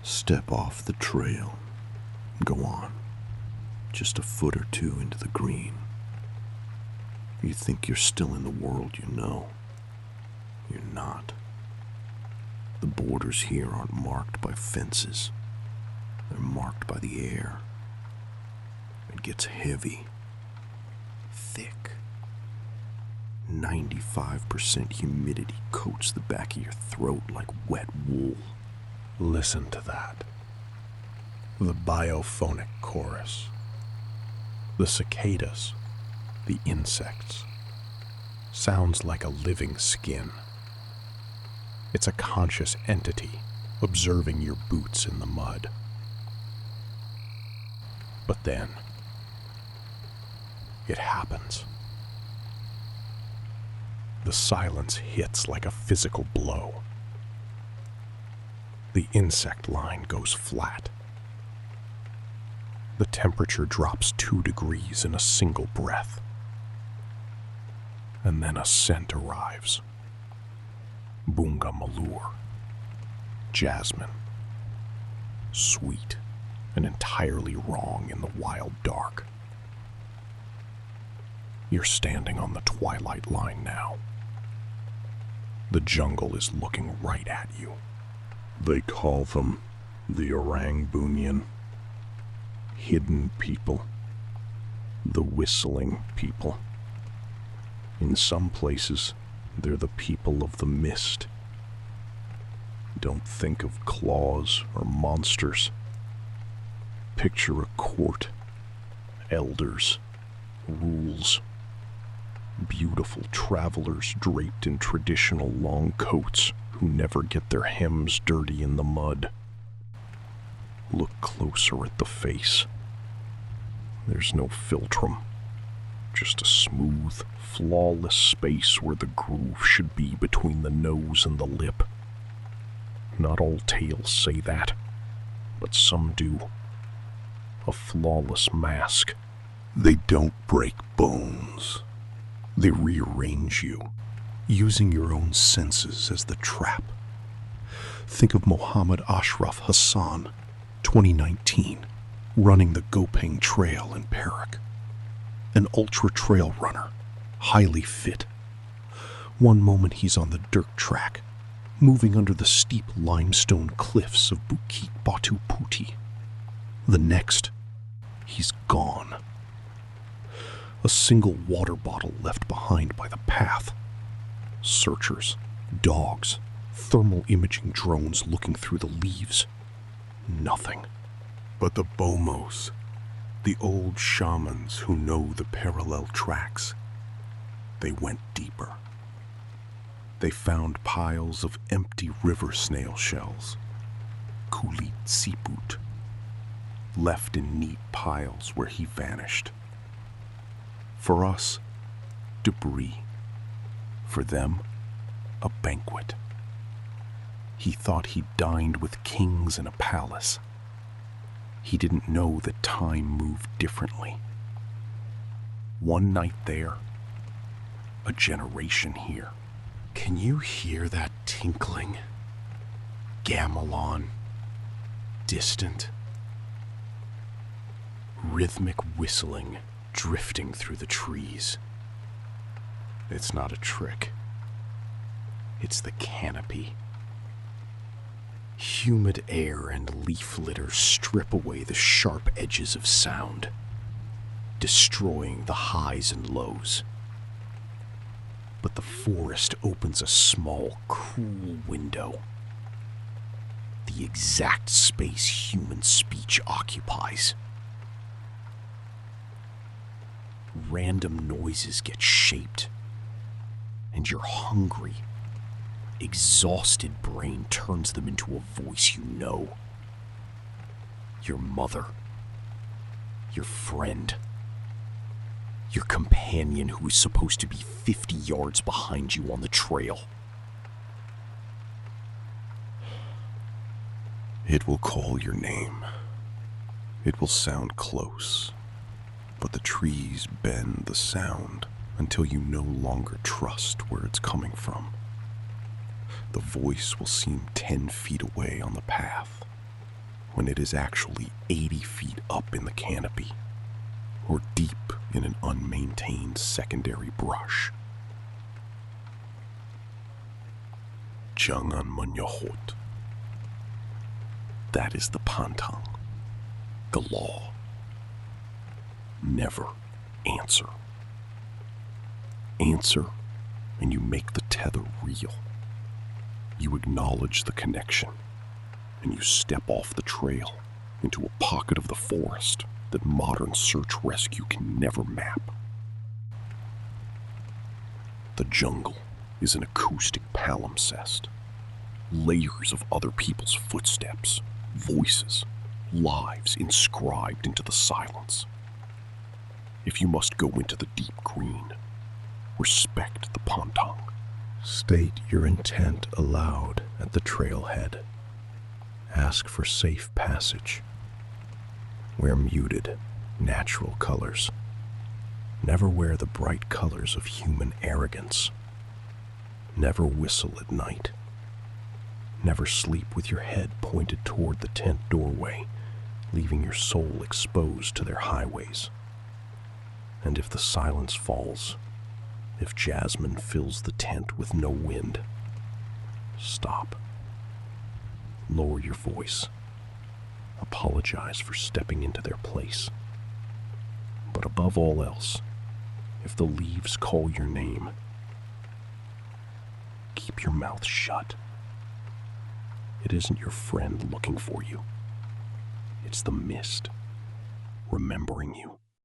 Step off the trail. Go on. Just a foot or two into the green. You think you're still in the world you know. You're not. The borders here aren't marked by fences. They're marked by the air. It gets heavy, thick. 95% humidity coats the back of your throat like wet wool. Listen to that. The biophonic chorus. The cicadas, the insects. Sounds like a living skin. It's a conscious entity observing your boots in the mud. But then, it happens. The silence hits like a physical blow. The insect line goes flat. The temperature drops 2 degrees in a single breath. And then a scent arrives. Bunga malur. Jasmine. Sweet and entirely wrong in the wild dark. You're standing on the twilight line now. The jungle is looking right at you. They call them the Orang Bunian. Hidden people. The whistling people. In some places, they're the people of the mist. Don't think of claws or monsters. Picture a court, elders, rules, beautiful travelers draped in traditional long coats who never get their hems dirty in the mud. Look closer at the face. There's no philtrum, just a smooth, flawless space where the groove should be between the nose and the lip. Not all tales say that, but some do. A flawless mask. They don't break bones. They rearrange you, using your own senses as the trap. Think of Mohammad Ashraf Hassan, 2019, running the Gopeng Trail in Perak. An ultra trail runner, highly fit. One moment he's on the dirt track, moving under the steep limestone cliffs of Bukit Batu Putih. The next, he's gone. A single water bottle left behind by the path. Searchers, dogs, thermal imaging drones looking through the leaves. Nothing. But the Bomos, the old shamans who know the parallel tracks, they went deeper. They found piles of empty river snail shells, kulit siput, left in neat piles where he vanished. For us, debris. For them, a banquet. He thought he dined with kings in a palace. He didn't know that time moved differently. One night there, a generation here. Can you hear that tinkling? Gamelan, distant, rhythmic whistling drifting through the trees. It's not a trick. It's the canopy. Humid air and leaf litter strip away the sharp edges of sound, destroying the highs and lows. But the forest opens a small, cool window. The exact space human speech occupies. Random noises get shaped, and your hungry, exhausted brain turns them into a voice you know. Your mother, your friend, your companion who is supposed to be 50 yards behind you on the trail. It will call your name. It will sound close, but the trees bend the sound until you no longer trust where it's coming from. The voice will seem 10 feet away on the path, when it is actually 80 feet up in the canopy, or deep in an unmaintained secondary brush. Jangan menyahut. That is the pantang, the law. Never answer. Answer, and you make the tether real. You acknowledge the connection, and you step off the trail into a pocket of the forest that modern search rescue can never map. The jungle is an acoustic palimpsest. Layers of other people's footsteps, voices, lives inscribed into the silence. If you must go into the deep green, respect the pantang. State your intent aloud at the trailhead. Ask for safe passage. Wear muted, natural colors. Never wear the bright colors of human arrogance. Never whistle at night. Never sleep with your head pointed toward the tent doorway, leaving your soul exposed to their highways. And if the silence falls, if jasmine fills the tent with no wind, stop. Lower your voice. Apologize for stepping into their place. But above all else, if the leaves call your name, keep your mouth shut. It isn't your friend looking for you. It's the mist remembering you.